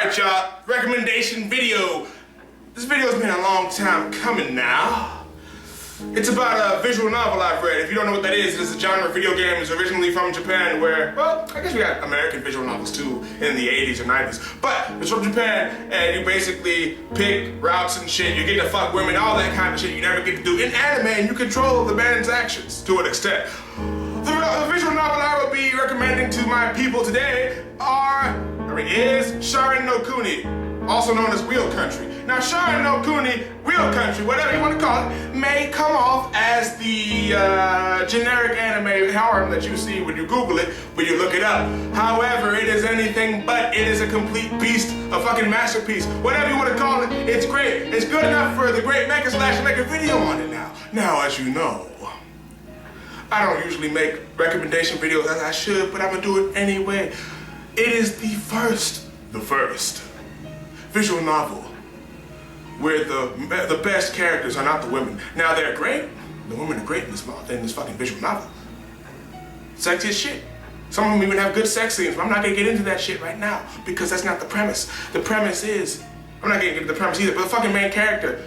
Alright, y'all, recommendation video. This video's been a long time coming now. It's about a visual novel I've read. If you don't know what that is, it's a genre of video games originally from Japan where, well, I guess we got American visual novels too in the 80s or 90s. But it's from Japan and you basically pick routes and shit. You get to fuck women, all that kind of shit you never get to do in anime, and you control the man's actions to an extent. The visual novel I will be recommending to my people today is Sharin no Kuni, also known as Wheel Country. Now, Sharin no Kuni, Wheel Country, whatever you want to call it, may come off as the generic anime harem that you see when you Google it, when you look it up. However, it is anything but. It is a complete beast, a fucking masterpiece. Whatever you want to call it, it's great. It's good enough for the great Mecha Slash to make a video on it now. Now, as you know, I don't usually make recommendation videos as I should, but I'm gonna do it anyway. It is the first visual novel where the best characters are not the women. Now they're great. The women are great in this fucking visual novel. Sexy as shit. Some of them even have good sex scenes, but I'm not gonna get into that shit right now because that's not the premise. The premise is, I'm not gonna get into the premise either, but the fucking main character,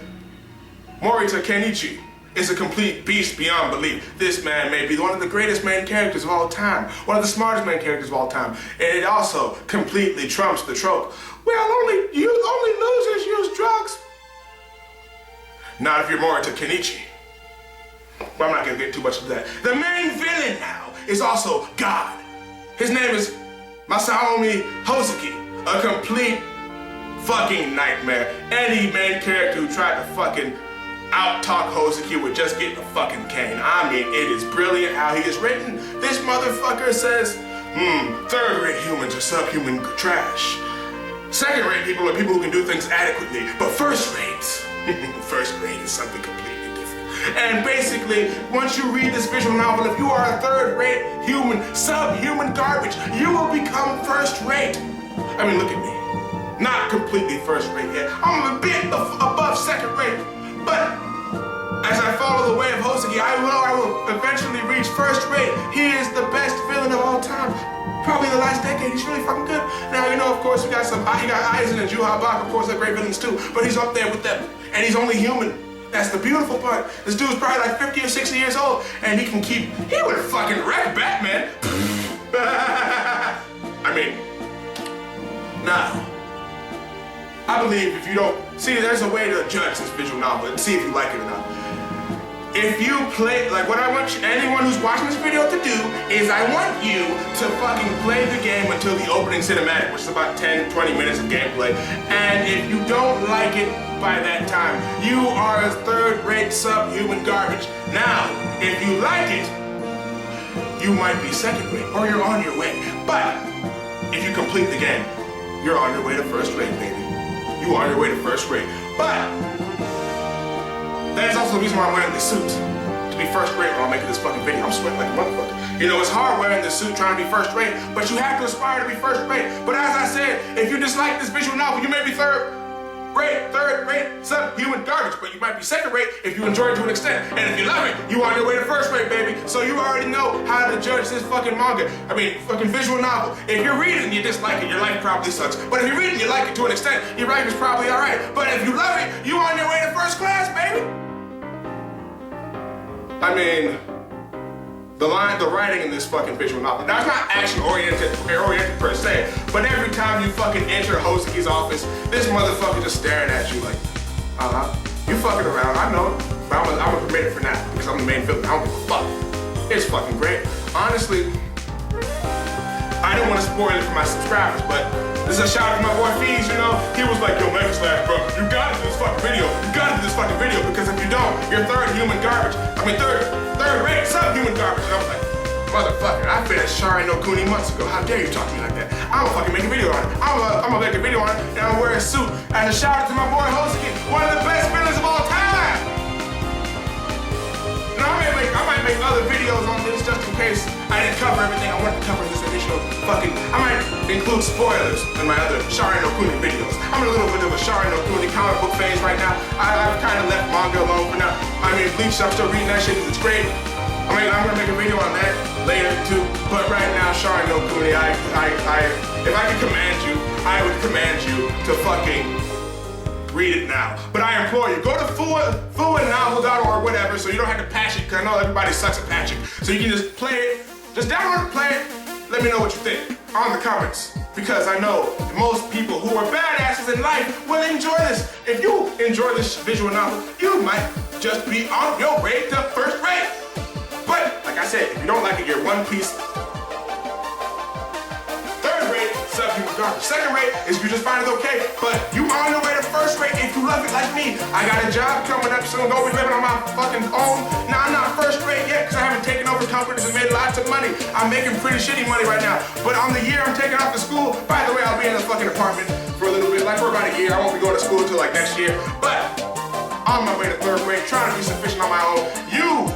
Morita Kenichi, is a complete beast beyond belief. This man may be one of the greatest main characters of all time, one of the smartest main characters of all time, and it also completely trumps the trope. Well, only losers use drugs. Not if you're Morita Kenichi. Well, I'm not gonna get too much of that. The main villain now is also God. His name is Masaomi Hozuki, a complete fucking nightmare. Any main character who tried to fucking out-talk Hozuki with just getting a fucking cane. I mean, it is brilliant how he is written. This motherfucker says, third-rate humans are subhuman trash. Second-rate people are people who can do things adequately, but first-rate is something completely different. And basically, once you read this visual novel, if you are a third-rate human, subhuman garbage, you will become first-rate. I mean, look at me. Not completely first-rate yet. I'm a bit above second-rate. But as I follow the way of Hozuki, I will eventually reach first rate. He is the best villain of all time. Probably the last decade. He's really fucking good. Now, you know, of course, you got Aizen and Juhabak, of course, they're great villains too. But he's up there with them. And he's only human. That's the beautiful part. This dude's probably like 50 or 60 years old. And he would fucking wreck Batman. I mean, now, I believe if you don't, see, there's a way to judge this visual novel and see if you like it or not. If you play, like what I want anyone who's watching this video to do is I want you to fucking play the game until the opening cinematic, which is about 10, 20 minutes of gameplay. And if you don't like it by that time, you are a third-rate subhuman garbage. Now, if you like it, you might be second-rate or you're on your way. But if you complete the game, you're on your way to first-rate, baby. You are on your way to first rate. But that's also the reason why I'm wearing this suit. To be first rate when I'm making this fucking video. I'm sweating like a motherfucker. You know, it's hard wearing this suit trying to be first rate, but you have to aspire to be first rate. But as I said, if you dislike this visual novel, you may be third rate, subhuman garbage, but you might be second rate if you enjoy it to an extent. And if you love it, you on your way to first rate, baby. So you already know how to judge this fucking manga. I mean, fucking visual novel. If you're reading and you dislike it, your life probably sucks. But if you're reading and you like it to an extent, your life is probably alright. But if you love it, you on your way to first class, baby. I mean, the writing in this fucking visual novel, now it's not action-oriented per se, but every time you fucking enter Hozuki's office, this motherfucker just staring at you like, you fucking around, I know it, but I'm gonna permit it for now, because I'm the main villain, I don't give a fuck. It's fucking great. Honestly, I don't want to spoil it for my subscribers, but this is a shout out to my boy Fees, you know? He was like, yo, Mecha Slash, bro, you gotta do this fucking video. You gotta do this fucking video, because if you don't, you're third-rate subhuman garbage. And I was like, motherfucker, I finished Sharin no Kuni months ago. How dare you talk to me like that? I'm gonna fucking make a video on it. I'm gonna make a video on it, and I'm wearing a suit. And a shout out to my boy Hozuki, one of the best villains of all time. Now, I might make other videos on this just in case I didn't cover everything I wanted to cover in this initial fucking, I might include spoilers in my other Sharin no Kuni videos. I'm in a little bit of a Sharin no Kuni comic book phase right now. I've kind of left manga alone for now. I mean, Bleach, I'm still reading that shit, it's great. I mean, I'm gonna make a video on that later too, but right now, Sharin no Kuni, I If I could command you, I would command you to fucking read it now. But I implore you, go to fuanovel.org or whatever, so you don't have to patch it, because I know everybody sucks at patching. So you can just play it, just download it, play it, let me know what you think on the comments. Because I know most people who are badasses in life will enjoy this. If you enjoy this visual novel, you might just be on your way to first rate. But, like I said, if you don't like it, you're one piece. Third rate, subhuman garbage. Second rate is you just find it okay, but you on your way to first rate if you love it like me. I got a job coming up soon, gonna be living on my fucking own. Now I'm not first rate yet, because I haven't taken over companies and made lots of money. I'm making pretty shitty money right now. But on the year I'm taking off to school, by the way, I'll be in a fucking apartment for a little bit, like for about a year. I won't be going to school until like next year. But on my way to third rate, trying to be sufficient on my own. You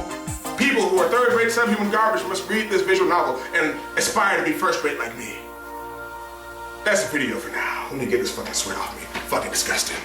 people who are third rate subhuman garbage must read this visual novel and aspire to be first rate like me. That's the video for now. Let me get this fucking sweat off me. Fucking disgusting.